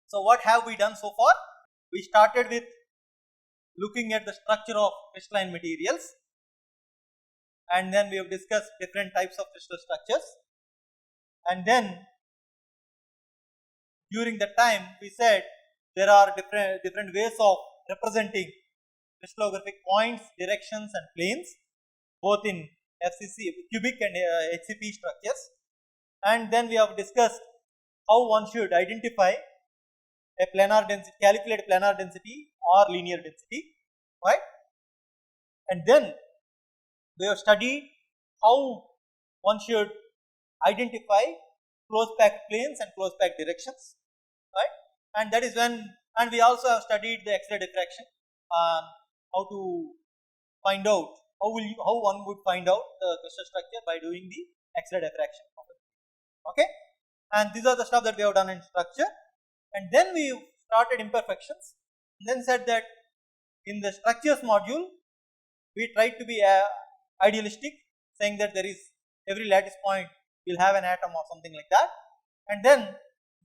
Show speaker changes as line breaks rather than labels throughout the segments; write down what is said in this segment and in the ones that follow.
So what have we done so far? We started with looking at the structure of crystalline materials, and then we have discussed different types of crystal structures, and then during the time we said there are different ways of representing crystallographic points, directions and planes, both in FCC, cubic and HCP structures, and then we have discussed how one should identify a planar density, calculate planar density or linear density, right? And then we have studied how one should identify close packed planes and close packed directions, right? And that is when, and we also have studied the X-ray diffraction, how to find out, how one would find out the crystal structure by doing the X-ray diffraction. Okay, and these are the stuff that we have done in structure, and then we started imperfections, and then said that in the structures module we tried to be idealistic, saying that there is every lattice point will have an atom or something like that, and then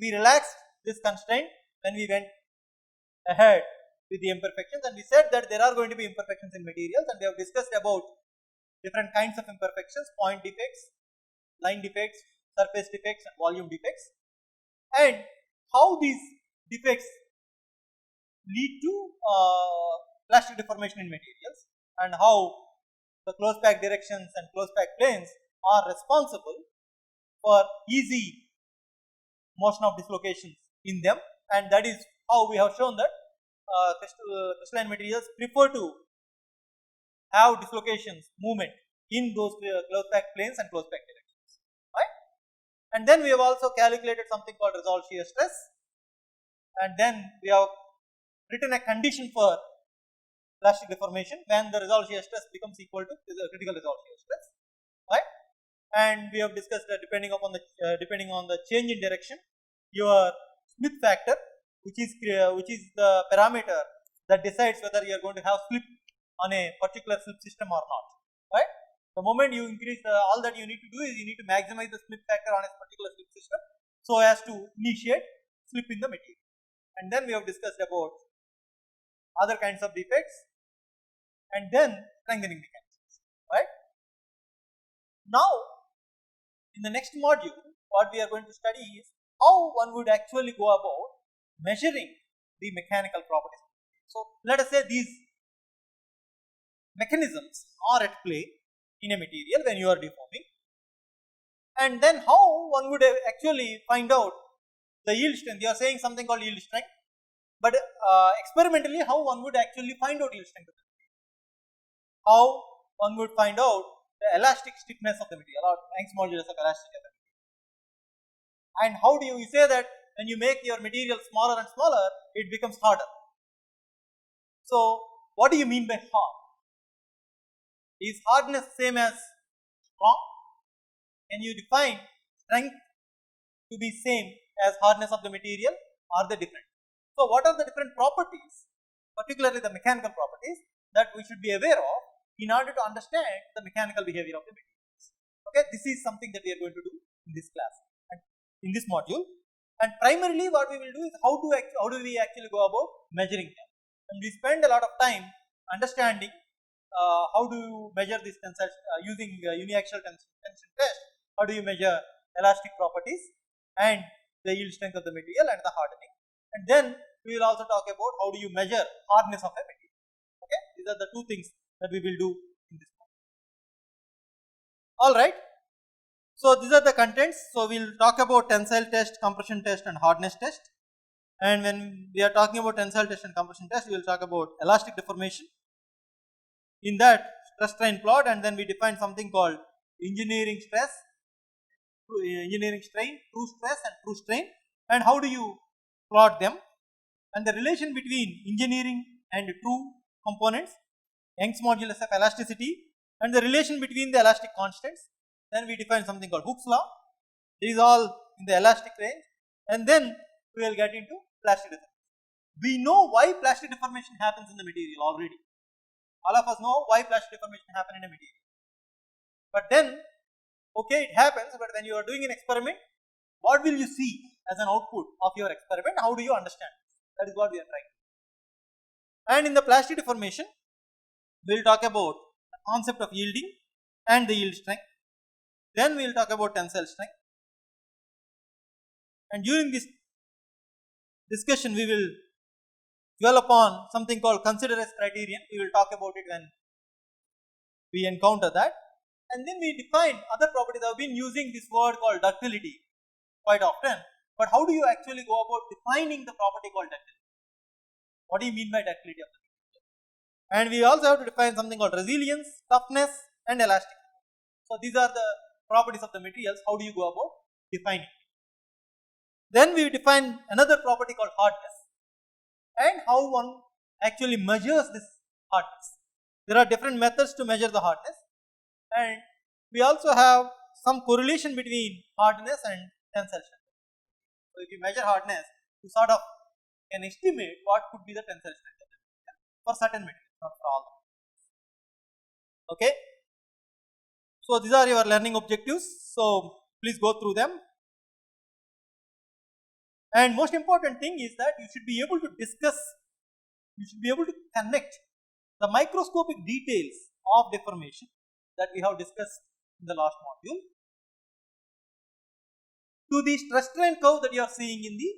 we relaxed this constraint when we went ahead with the imperfections, and we said that there are going to be imperfections in materials, and we have discussed about different kinds of imperfections: point defects, line defects, surface defects and volume defects, and how these defects lead to plastic deformation in materials, and how the close packed directions and close packed planes are responsible for easy motion of dislocations in them, and that is how we have shown that crystalline materials prefer to have dislocations, movement in those close packed planes and close packed directions, right? And then we have also calculated something called resolved shear stress, and then we have written a condition for plastic deformation when the resolved shear stress becomes equal to the critical resolved shear stress, right? And we have discussed that depending on the change in direction, your Smith factor, which is the parameter that decides whether you are going to have slip on a particular slip system or not, right? The moment you increase all that you need to do is you need to maximize the Smith factor on a particular slip system so as to initiate slip in the material. And then we have discussed about other kinds of defects, and then strengthening mechanisms, right? Now, in the next module, what we are going to study is how one would actually go about measuring the mechanical properties. So, let us say these mechanisms are at play in a material when you are deforming, and then how one would actually find out the yield strength. You are saying something called yield strength, but experimentally how one would actually find out yield strength of the material, how one would find out the elastic stiffness of the material or Young's modulus of elasticity of the material, and how do you say that when you make your material smaller and smaller it becomes harder. So what do you mean by hard? Is hardness same as strong? Can you define strength to be same as hardness of the material? Are they different? So what are the different properties, particularly the mechanical properties, that we should be aware of in order to understand the mechanical behavior of the materials? Okay, this is something that we are going to do in this class and in this module. And primarily what we will do is how do we actually go about measuring them, and we spend a lot of time understanding how do you measure this tensile using uniaxial tension test. How do you measure elastic properties and the yield strength of the material and the hardening, and then we will also talk about how do you measure hardness of a material. Okay, these are the two things that we will do in this module. All right. So these are the contents. So we will talk about tensile test, compression test and hardness test, and when we are talking about tensile test and compression test, we will talk about elastic deformation. In that, stress strain plot, and then we define something called engineering stress, engineering strain, true stress and true strain, and how do you plot them, and the relation between engineering and true components, Young's modulus of elasticity, and the relation between the elastic constants. Then we define something called Hooke's law. These all in the elastic range, and then we will get into plastic deformation. We know why plastic deformation happens in the material already. All of us know why plastic deformation happens in a material. But then, okay, it happens, but when you are doing an experiment, What will you see as an output of your experiment? How do you understand? That is what we are trying. And in the plastic deformation, we will talk about the concept of yielding and the yield strength. Then we will talk about tensile strength. And during this discussion, we will dwell upon something called consider as criterion. We will talk about it when we encounter that. And then we define other properties. I have been using this word called ductility quite often. But how do you actually go about defining the property called ductility? What do you mean by ductility of the material? And we also have to define something called resilience, toughness, and elasticity. So these are the properties of the materials. How do you go about defining? Then we define another property called hardness and how one actually measures this hardness. There are different methods to measure the hardness, and we also have some correlation between hardness and tensile strength. So if you measure hardness, you sort of can estimate what could be the tensile strength of the material for certain materials, not for all. Okay. So these are your learning objectives. So please go through them. And most important thing is that you should be able to discuss, you should be able to connect the microscopic details of deformation that we have discussed in the last module to the stress strain curve that you are seeing in the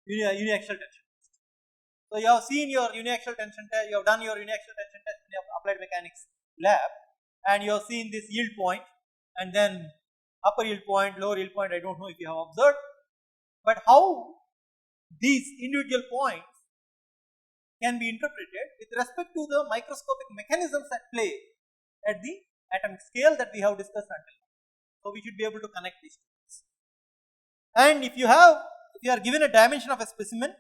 uniaxial tension test. So you have seen your uniaxial tension test, you have done your uniaxial tension test in the applied mechanics lab, and you have seen this yield point and then upper yield point, lower yield point. I don't know if you have observed. But how these individual points can be interpreted with respect to the microscopic mechanisms at play at the atomic scale that we have discussed until now. So we should be able to connect these two. And if you are given a dimension of a specimen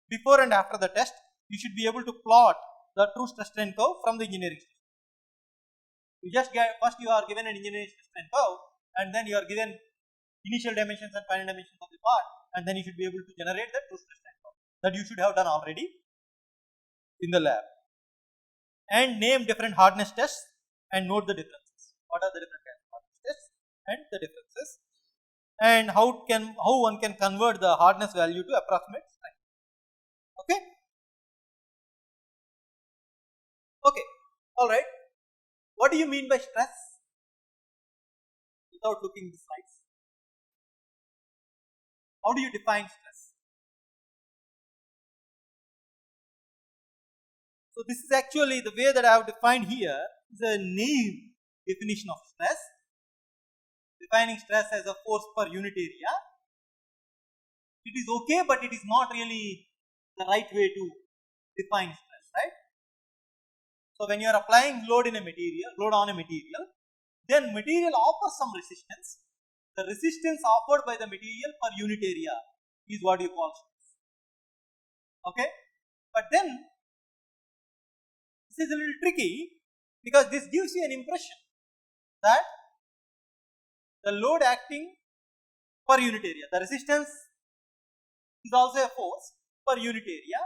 before and after the test, you should be able to plot the true stress strain curve from the engineering system. You just get, first you are given an engineering stress strain curve, and then you are given initial dimensions and final dimensions of the part, and then you should be able to generate the true stress strain curve that you should have done already in the lab. And name different hardness tests and note the differences. What are the different kinds of hardness tests and the differences, and how one can convert the hardness value to approximate strength. Okay. Okay. All right. What do you mean by stress? Without looking at the slides, how do you define stress? So this is actually the way that I have defined here is a naive definition of stress, defining stress as a force per unit area. It is okay, but it is not really the right way to define stress, right? So when you are applying load on a material, then material offers some resistance. The resistance offered by the material per unit area is what you call stress. Okay, but then this is a little tricky because this gives you an impression that the load acting per unit area, the resistance is also a force per unit area,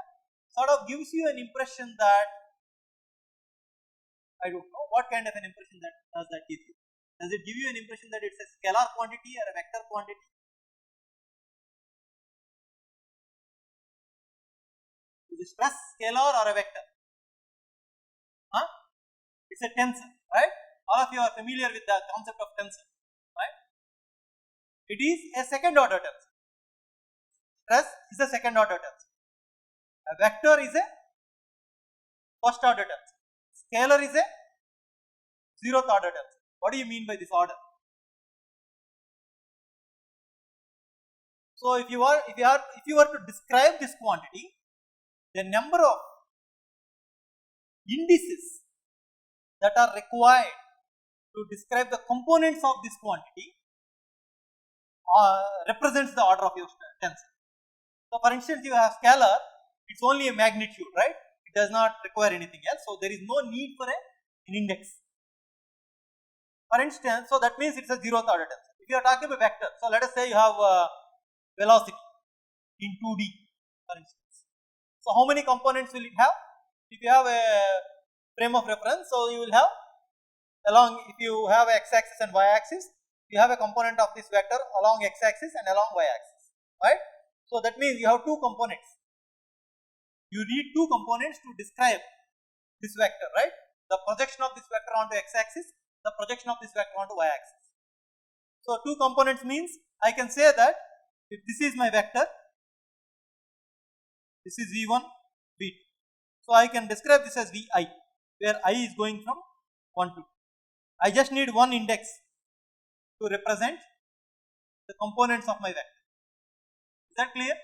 sort of gives you an impression that, I don't know what kind of an impression that does that give you. Does it give you an impression that it's a scalar quantity or a vector quantity? Is the stress scalar or a vector? Huh? It's a tensor, right? All of you are familiar with the concept of tensor, right? It is a second order tensor. Stress is a second order tensor. A vector is a first order tensor. Scalar is a zeroth order tensor. What do you mean by this order? So if you were to describe this quantity, the number of indices that are required to describe the components of this quantity represents the order of your tensor. So for instance, you have scalar, it's only a magnitude, right? It does not require anything else. So there is no need for an index. For instance, so that means it's a zeroth order tensor. If you are talking about vector, so let us say you have velocity in 2D, for instance. So how many components will it have? If you have a frame of reference, so you will have if you have x-axis and y-axis, you have a component of this vector along x-axis and along y-axis, right? So that means you have two components. You need two components to describe this vector, right? The projection of this vector onto x-axis, the projection of this vector onto y-axis. So two components means I can say that if this is my vector, this is v1, v2. So I can describe this as vi, where I is going from 1 to 2. I just need one index to represent the components of my vector. Is that clear?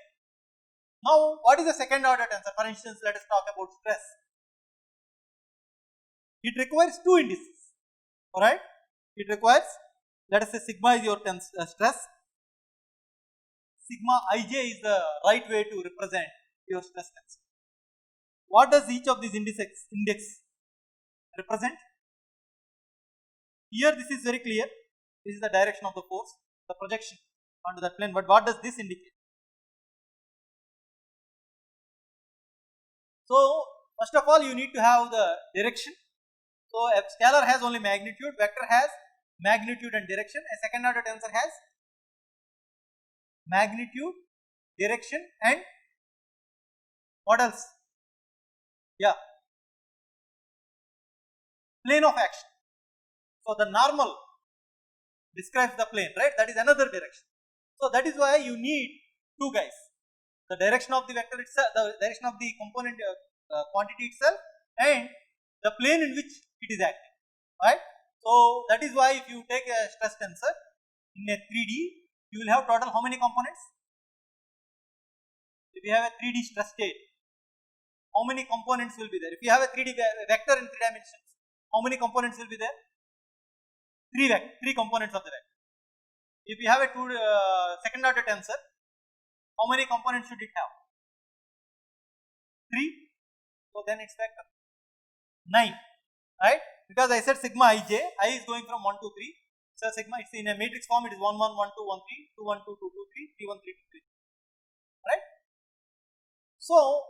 Now, what is the second order tensor? For instance, let us talk about stress. It requires two indices, alright? It requires, let us say sigma is your stress. Sigma ij is the right way to represent your stress tensor. What does each of these index represent? Here this is very clear. This is the direction of the force, the projection onto that plane. But what does this indicate? So first of all, you need to have the direction. So a scalar has only magnitude, vector has magnitude and direction. A second order tensor has magnitude, direction, and what else? Yeah, plane of action. So the normal describes the plane, right? That is another direction. So that is why you need two guys. The direction of the vector itself, the direction of the component quantity itself, and the plane in which it is acting, right? So that is why if you take a stress tensor in a 3D, you will have total how many components? If you have a 3D stress state, how many components will be there? If you have a 3D vector in 3 dimensions, how many components will be there? Three components of the vector. If you have a second order tensor, how many components should it have? 3. So then it's vector 9, right? Because I said sigma ij, I is going from 1 to 3. So sigma, it's in a matrix form, it is 1 1 1 2 1 3, 2 1 2 2 2 3, 3 1 3 2 3, right? So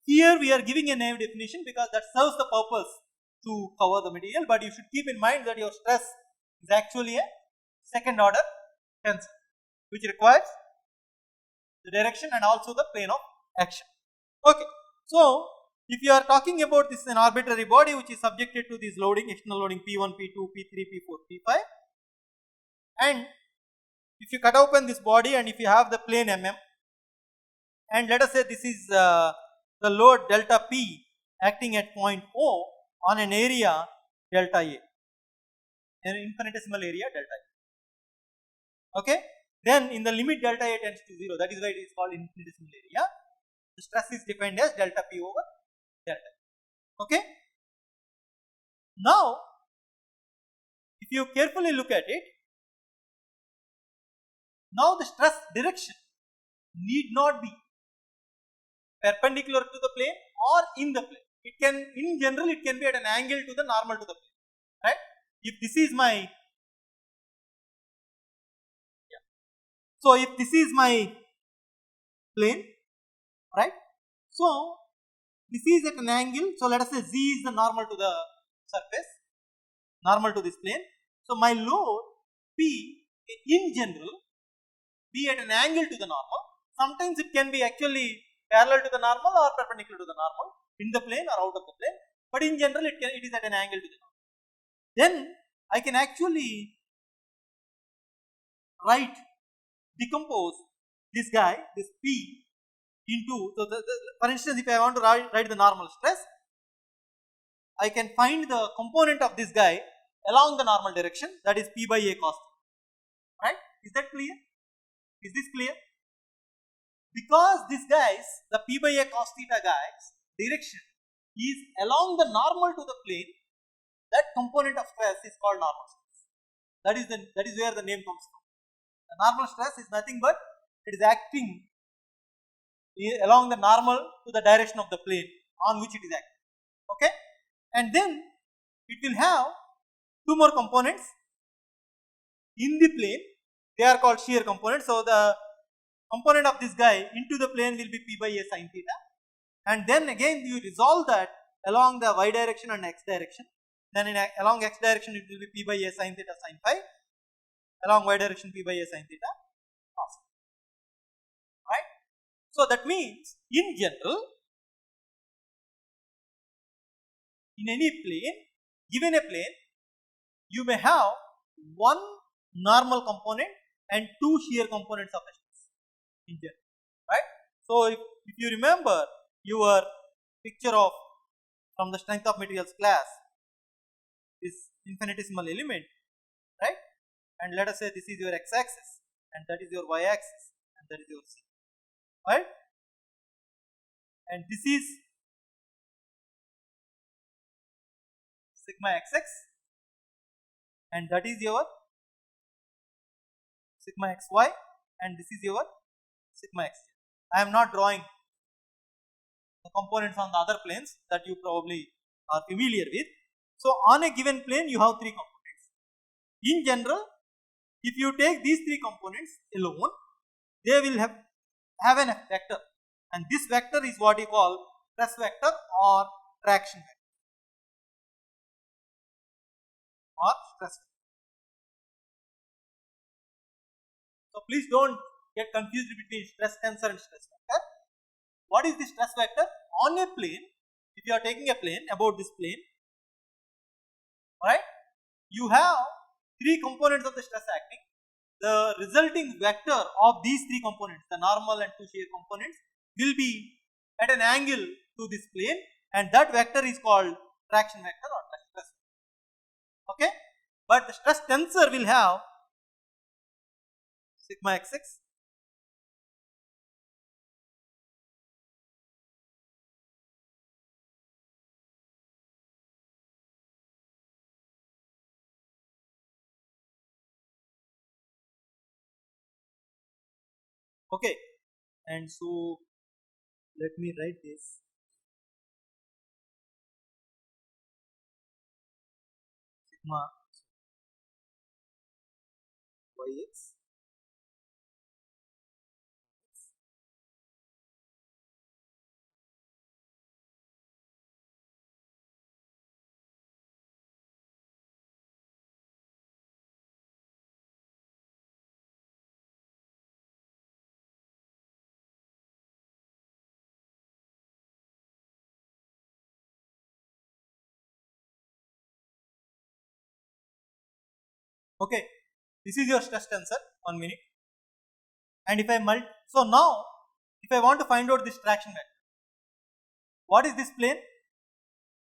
here we are giving a name definition because that serves the purpose to cover the material, but you should keep in mind that your stress is actually a second order tensor which requires the direction and also the plane of action. Okay, so if you are talking about this an arbitrary body which is subjected to this loading, external loading P1, P2, P3, P4, P5, and if you cut open this body and if you have the plane mm, and let us say this is the load delta P acting at point O on an area delta A, an infinitesimal area delta A. Okay, then in the limit delta A tends to 0, that is why it is called infinitesimal area. The stress is defined as delta P over delta A. Okay. Now, if you carefully look at it, now the stress direction need not be perpendicular to the plane or in the plane. It can, in general, it can be at an angle to the normal to the plane, right? If this is my, so if this is my plane, right? So this is at an angle. So let us say Z is the normal to the surface, normal to this plane. So my load P in general be at an angle to the normal. Sometimes it can be actually parallel to the normal or perpendicular to the normal, in the plane or out of the plane, but in general it is at an angle to the normal. Then I can actually decompose this guy, this P into, so for instance, if I want to write the normal stress, I can find the component of this guy along the normal direction, that is P by A cos theta, right? Is that clear? Is this clear? Because this guys, the P by A cos theta guys direction is along the normal to the plane, that component of stress is called normal stress. That is where the name comes from. The normal stress is nothing but it is acting along the normal to the direction of the plane on which it is acting. Okay, and then it will have two more components in the plane. They are called shear components. So the component of this guy into the plane will be P by A sin theta, and then again you resolve that along the y direction and x direction. Then along x direction it will be P by A sin theta sin phi, along y direction p by a sin theta cos theta. Right? So that means in general, in any plane, given a plane, you may have one normal component and two shear components of the stress in general. Right? So if you remember your picture of from the strength of materials class, this infinitesimal element, right? And let us say this is your x-axis and that is your y-axis and that is your c, right? And this is sigma xx and that is your sigma xy and this is your sigma xz. I am not drawing the components on the other planes that you probably are familiar with. So on a given plane you have three components. In general, if you take these three components alone, they will have an vector, and this vector is what you call stress vector or traction vector or stress vector. So please don't get confused between stress tensor and stress vector. What is the stress vector? On a plane, if you are taking a plane, about this plane, right, you have three components of the stress acting. The resulting vector of these three components, the normal and two shear components, will be at an angle to this plane, and that vector is called traction vector or stress vector. Okay, but the stress tensor will have sigma xx, okay, and so let me write this. Sigma yx okay, this is your stress tensor. 1 minute. And if I so now if I want to find out this traction vector, what is this plane?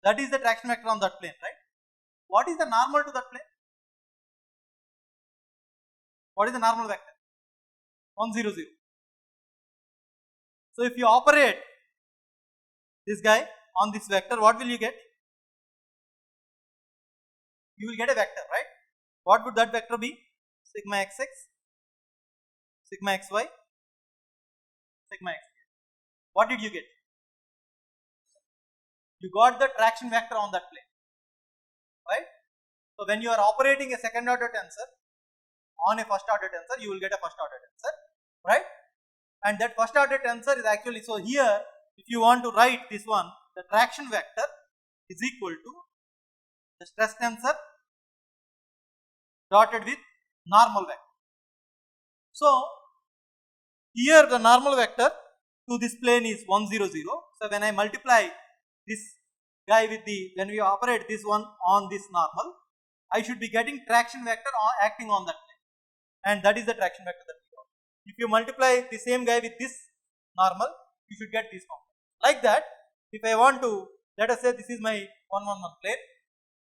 That is the traction vector on that plane, right? What is the normal to that plane? What is the normal vector? 1 0 0. So if you operate this guy on this vector, what will you get? You will get a vector, right? What would that vector be? Sigma xx, sigma xy, sigma xz. What did you get? You got the traction vector on that plane, right? So when you are operating a second order tensor on a first order tensor, you will get a first order tensor, right? And that first order tensor is actually, so here if you want to write this one, the traction vector is equal to the stress tensor dotted with normal vector. So here the normal vector to this plane is 1 0 0. So when I multiply this guy with the, when we operate this one on this normal, I should be getting traction vector acting on that plane, and that is the traction vector that we got. If you multiply the same guy with this normal, you should get this component. Like that, if I want to, let us say this is my 1 1 1 plane.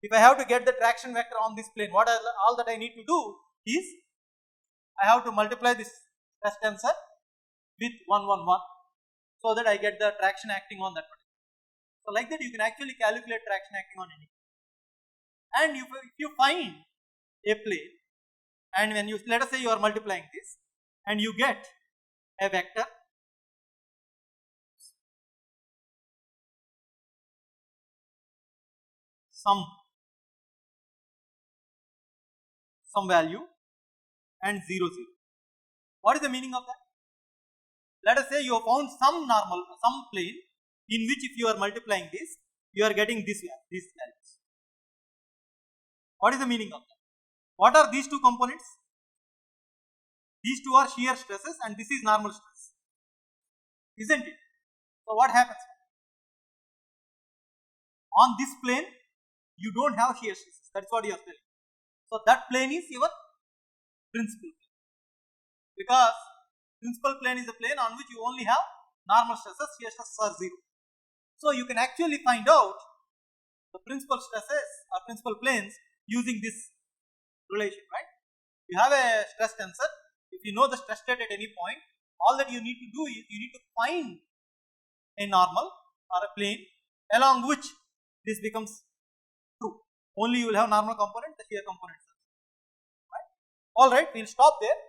If I have to get the traction vector on this plane, what all that I need to do is I have to multiply this stress tensor with 1 1 1, so that I get the traction acting on that particular. So like that you can actually calculate traction acting on any. And if you find a plane, and when you, let us say you are multiplying this and you get a vector some value and 0 0. What is the meaning of that? Let us say you have found some normal, some plane in which if you are multiplying this, you are getting these values. What is the meaning of that? What are these two components? These two are shear stresses and this is normal stress, isn't it? So what happens? On this plane, you don't have shear stresses. That's what you are telling. So that plane is your principal plane, because principal plane is a plane on which you only have normal stresses, shear stresses are 0. So you can actually find out the principal stresses or principal planes using this relation, right? You have a stress tensor. If you know the stress state at any point, all that you need to do is you need to find a normal or a plane along which this becomes true. Only you will have normal component, the shear component. Right? All right, we'll stop there.